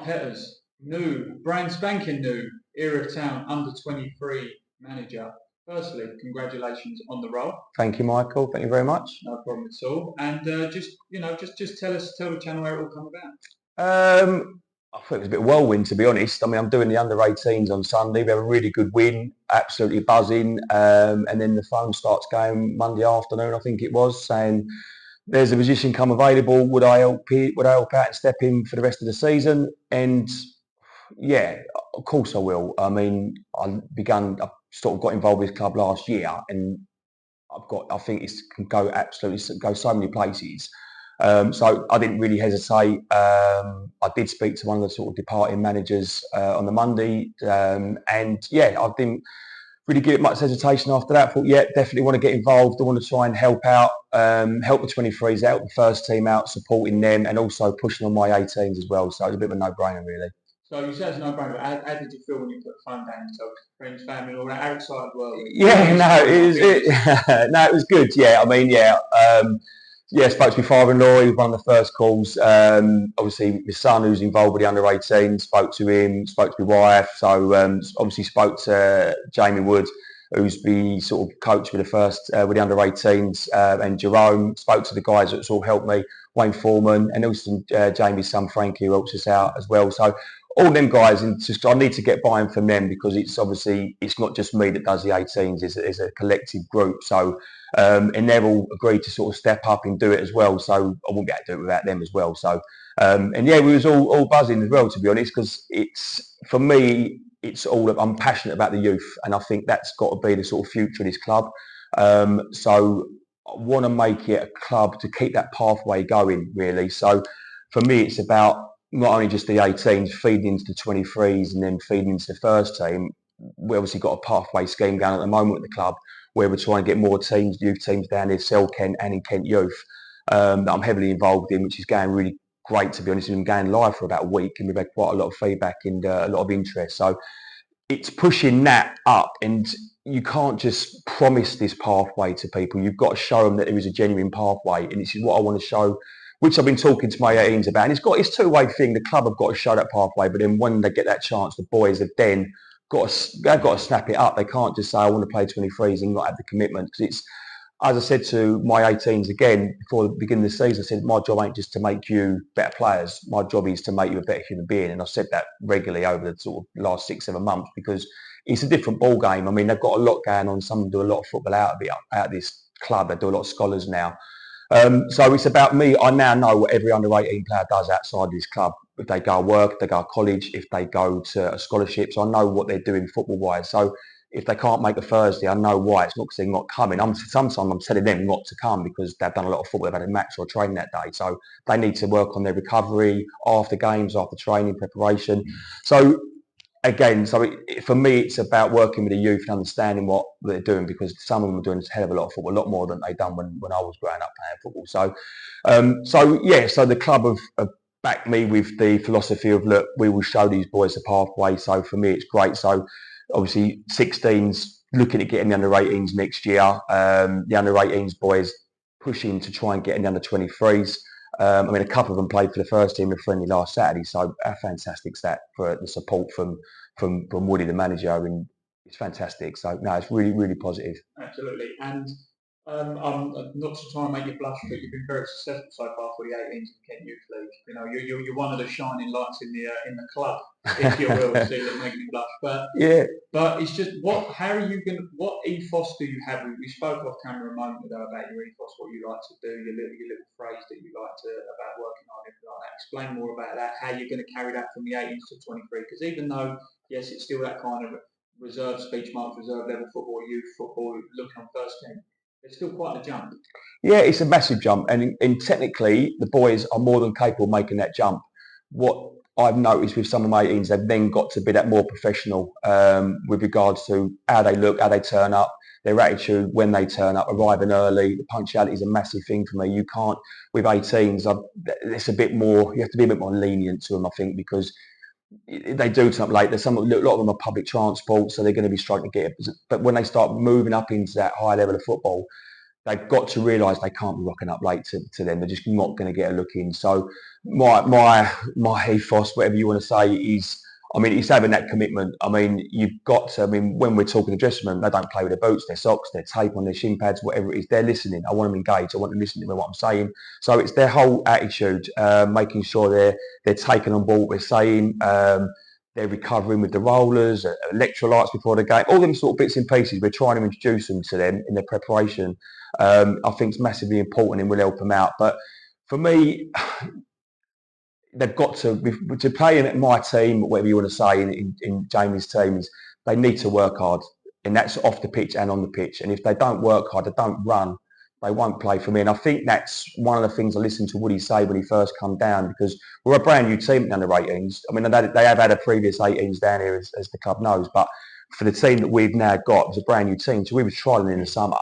Marc Petters, brand spanking new Erith Town U23 manager. Firstly, congratulations on the role. Thank you, Michael. Thank you very much. No problem at all. And just tell the channel where it all come about. I thought it was a bit whirlwind, to be honest. I mean, I'm doing the under-18s on Sunday. We have a really good win, absolutely buzzing. And then the phone starts going Monday afternoon, I think it was, saying there's a position come available. Would I help out and step in for the rest of the season? And yeah, of course I will. I mean, I sort of got involved with this club last year, and I think it can go so many places. So I didn't really hesitate. I did speak to one of the sort of departing managers on the Monday, and yeah, I didn't really give it much hesitation after that. I thought, yeah, definitely want to get involved. I want to try and help out, help the 23s out, the first team out, supporting them, and also pushing on my 18s as well. So it was a bit of a no-brainer, really. So you said it's a no-brainer, but how did you feel when you put the phone down? So friends, family, all that outside world? Yeah, no, it was good. Yeah, I mean, yeah. Yeah, spoke to my father-in-law. He was one of the first calls. Obviously, my son, who's involved with the under-18, spoke to him. Spoke to my wife. So obviously spoke to Jamie Wood, who's the sort of coach with the under-18s, and Jerome. Spoke to the guys that sort of helped me, Wayne Foreman, and also Jamie's son Frankie, who helps us out as well. So all them guys, and just I need to get buy-in from them, because it's not just me that does the 18s. It's a collective group. So. And they've all agreed to sort of step up and do it as well. So I wouldn't be able to do it without them as well. So, and yeah, we was all buzzing as well, to be honest, because for me, I'm passionate about the youth, and I think that's got to be the sort of future of this club. So I want to make it a club to keep that pathway going, really. So for me, it's about not only just the 18s feeding into the 23s and then feeding into the first team. We obviously got a pathway scheme going at the moment with the club, where we're trying to get more youth teams down here, Kent and in Kent Youth, that I'm heavily involved in, which is going really great, to be honest. We've been going live for about a week, and we've had quite a lot of feedback and a lot of interest. So it's pushing that up, and you can't just promise this pathway to people. You've got to show them that there is a genuine pathway, and this is what I want to show, which I've been talking to my 18s about. And it's a two-way thing. The club have got to show that pathway, but then when they get that chance, the boys have then they've got to snap it up. They can't just say, I want to play 23s and not have the commitment. Because it's, as I said to my 18s again, before the beginning of the season, I said, my job ain't just to make you better players. My job is to make you a better human being. And I've said that regularly over the sort of last 6-7 months, because it's a different ball game. I mean, they've got a lot going on. Some do a lot of football out of this club. They do a lot of scholars now. So it's about me. I now know what every under-18 player does outside this club. If they go to work, if they go to college, if they go to scholarships, I know what they're doing football-wise. So if they can't make a Thursday, I know why. It's not because they're not coming. Sometimes I'm telling them not to come because they've done a lot of football. They've had a match or a training that day. So they need to work on their recovery after games, after training, preparation. So again, for me, it's about working with the youth and understanding what they're doing, because some of them are doing a hell of a lot of football, a lot more than they've done when I was growing up playing football. So the club have backed me with the philosophy of, look, we will show these boys the pathway. So for me, it's great. So obviously 16s, looking at getting the under-18s next year. The under-18s boys pushing to try and get in the under-23s. I mean, a couple of them played for the first team in a friendly last Saturday, so how fantastic is that for the support from Woody, the manager, and it's fantastic. So no, it's really, really positive. Absolutely. And I'm not to try and make you blush, but you've been very successful so far for the 18s in Kent Youth League. You know, you're one of the shining lights in the club, if you will, see that make me blush. But yeah. But it's just what ethos do you have? We spoke off camera a moment ago about your ethos, what you like to do, your little phrase that you like to about working on, everything like that. Explain more about that. How you're going to carry that from the 18s to 23? Because even though yes, it's still that kind of reserve speech marks, reserve level football, youth football, looking on first team. It's still quite a jump. Yeah, it's a massive jump, and technically the boys are more than capable of making that jump. What I've noticed with some of my 18s, they've then got to be that more professional with regards to how they look, how they turn up, their attitude when they turn up, arriving early. The punctuality is a massive thing for me. You can't, with 18s, it's a bit more, you have to be a bit more lenient to them, I think, because they do turn up late. A lot of them are public transport, so they're going to be struggling to get it. But when they start moving up into that high level of football, they've got to realise they can't be rocking up late to them. They're just not going to get a look in. So my ethos, whatever you want to say, is, I mean, it's having that commitment. I mean, you've got to, I mean, when we're talking the dressing room, they don't play with their boots, their socks, their tape on their shin pads, whatever it is. They're listening. I want them engaged. I want them listening to what I'm saying. So it's their whole attitude, making sure they're taking on board what we're saying. They're recovering with the rollers, electrolytes before the game, all them sort of bits and pieces. We're trying to introduce them to them in their preparation. I think it's massively important and will help them out. But for me, they've got to play in my team, whatever you want to say, in Jamie's teams, they need to work hard. And that's off the pitch and on the pitch. And if they don't work hard, they don't run, they won't play for me. And I think that's one of the things I listened to Woody say when he first come down, because we're a brand new team down the 18s. I mean, they have had a previous 18s down here, as the club knows. But for the team that we've now got, it's a brand new team. So we were trialling in the summer.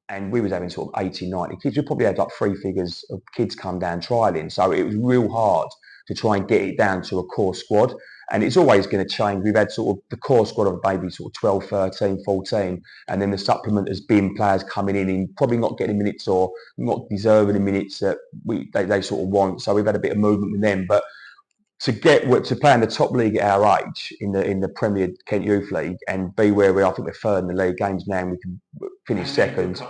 And we was having sort of 80, 90 kids. We probably had like 3 figures of kids come down trialling. So it was real hard to try and get it down to a core squad. And it's always going to change. We've had sort of the core squad of maybe sort of 12, 13, 14. And then the supplement has been players coming in and probably not getting minutes or not deserving the minutes that they sort of want. So we've had a bit of movement with them. But to play in the top league at our age in the Premier Kent Youth League and be where we are, I think we're third in the league games now, and we can finish second.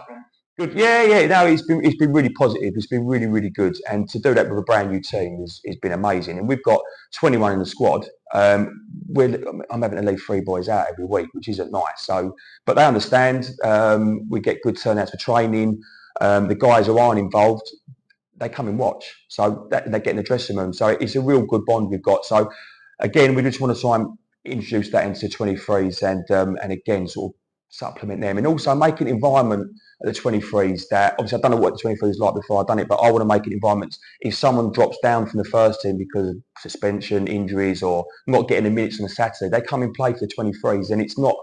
Good, yeah. No, it's been really positive. It's been really, really good, and to do that with a brand new team has been amazing. And we've got 21 in the squad. I'm having to leave 3 boys out every week, which isn't nice. So, but they understand. We get good turnouts for training. The guys who aren't involved, they come and watch. So they get in the dressing room. So it's a real good bond we've got. So again, we just want to try and introduce that into 23s and again, sort of supplement them. And also make an environment at the 23s that, obviously I don't know what the 23s like before I've done it, but I want to make an environment. If someone drops down from the first team because of suspension, injuries, or not getting the minutes on a Saturday, they come and play for the 23s, and it's not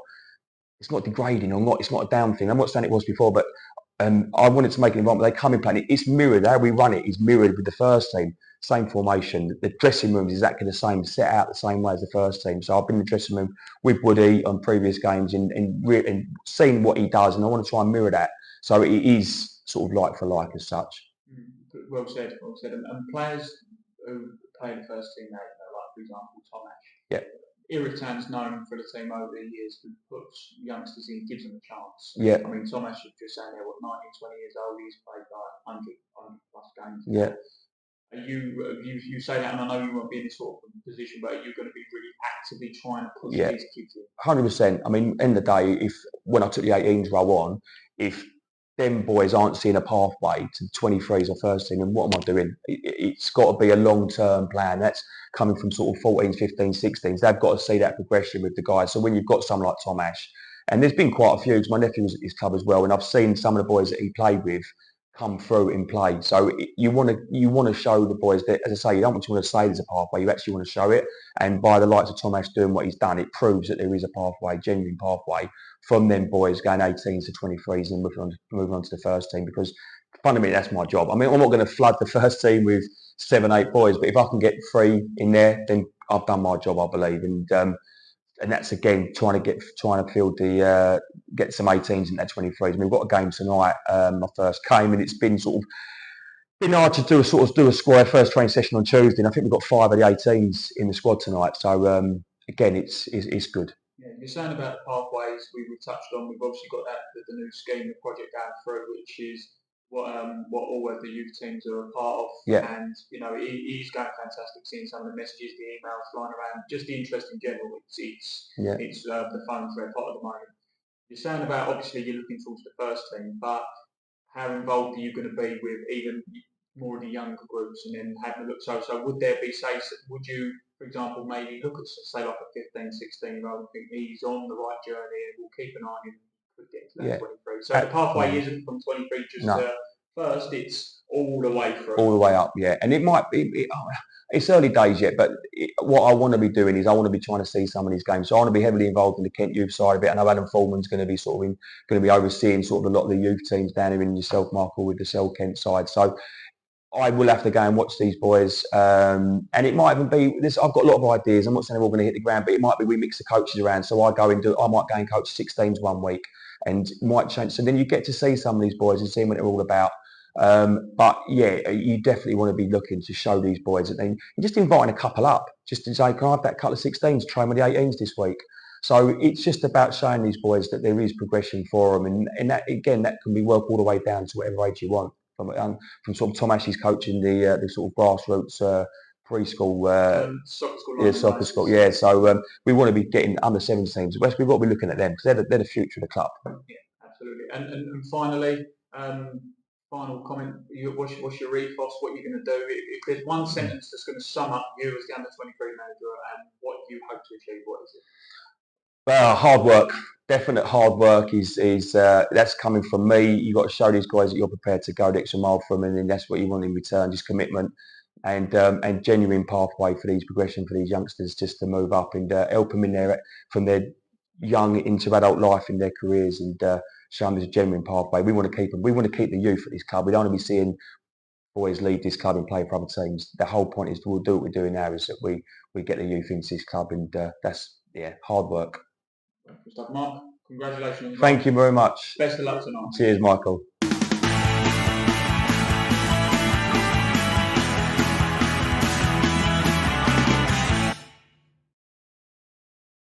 degrading or it's not a down thing. I'm not saying it was before, but I wanted to make an environment. They come in playing. It's mirrored. How we run it is mirrored with the first team. Same formation. The dressing room is exactly the same, set out the same way as the first team. So I've been in the dressing room with Woody on previous games and seen what he does, and I want to try and mirror that. So it is sort of like for like as such. Well said. And players who play in the first team now, like for example, Tomash. Yeah. Erith Town's known for the team over the years who puts youngsters in, gives them a chance. Yeah. I mean, Tomash is just saying there, 19, 20 years old, he's played like 100 plus games. Yeah. Are you say that, and I know you won't be in this sort of position, but are you going to be really actively trying to push these kids in? 100%. I mean, end of the day, when I took the 18s row on, if them boys aren't seeing a pathway to 23s or first team, and what am I doing? It's got to be a long-term plan. That's coming from sort of 14s, 15s, 16s. They've got to see that progression with the guys. So when you've got someone like Tomash, and there's been quite a few, because my nephew was at his club as well, and I've seen some of the boys that he played with come through in play. So you want to show the boys that, as I say, you don't want to say there's a pathway. You actually want to show it. And by the likes of Tomash doing what he's done, it proves that there is a pathway, genuine pathway from them boys going 18s to 23s and moving on to the first team. Because fundamentally, that's my job. I mean, I'm not going to flood the first team with 7, 8 boys, but if I can get 3 in there, then I've done my job, I believe. And that's again trying to field get some 18s in that 23s. I mean, we've got a game tonight, my first game, and it's been been hard to do a squad first training session on Tuesday. And I think we've got 5 of the 18s in the squad tonight. So again, it's good. Yeah, you're saying about the pathways we touched on. We've obviously got the new scheme, the project going through, which is what all of the youth teams are a part of. Yeah. And it is going fantastic seeing some of the messages, the emails flying around, just the interest in general. It's the phone's red hot at the moment. You're saying about obviously you're looking towards the first team, but how involved are you going to be with even more of the younger groups and then having a look? So would there be would you, for example, maybe look at say like a 15, 16-year-old and think he's on the right journey and we'll keep an eye on him to get to that 23. So the pathway isn't from 23 just to first, it's all the way through. All the way up, yeah. And it might be, it's early days yet, but what I want to be doing is I want to be trying to see some of these games. So I want to be heavily involved in the Kent youth side of it. I know Adam Foreman's going to be going to be overseeing sort of a lot of the youth teams down here, in yourself, Michael, with the Cell Kent side. So I will have to go and watch these boys, and it might even be this. I've got a lot of ideas. I'm not saying they're all going to hit the ground, but it might be we mix the coaches around. So I might go and coach 16s one week, and might change. So then you get to see some of these boys and see what they're all about. But yeah, you definitely want to be looking to show these boys that they just inviting a couple up, just to say, can I have that couple of 16s train with the 18s this week? So it's just about showing these boys that there is progression for them, and that again, that can be worked all the way down to whatever age you want. From sort of Tom Ash's coaching the sort of grassroots preschool, soccer school, yeah, soccer school, yeah. So we want to be getting under 17s. We've got to be looking at them because they're the future of the club. Yeah, absolutely. And finally, final comment. What's your ethos? What you're going to do? If there's one sentence that's going to sum up you as the under-23 manager and what you hope to achieve, what is it? Well, hard work. Definite hard work is that's coming from me. You've got to show these guys that you're prepared to go the extra mile for them, and then that's what you want in return, just commitment and genuine pathway for these progression for these youngsters just to move up and help them in from their young into adult life in their careers and show them there's a genuine pathway. We want to keep them. We want to keep the youth at this club. We don't want to be seeing boys leave this club and play for other teams. The whole point is we'll do what we're doing now is that we get the youth into this club, and that's hard work. Mark, congratulations. Thank you very much. Best of luck tonight. Cheers, Michael.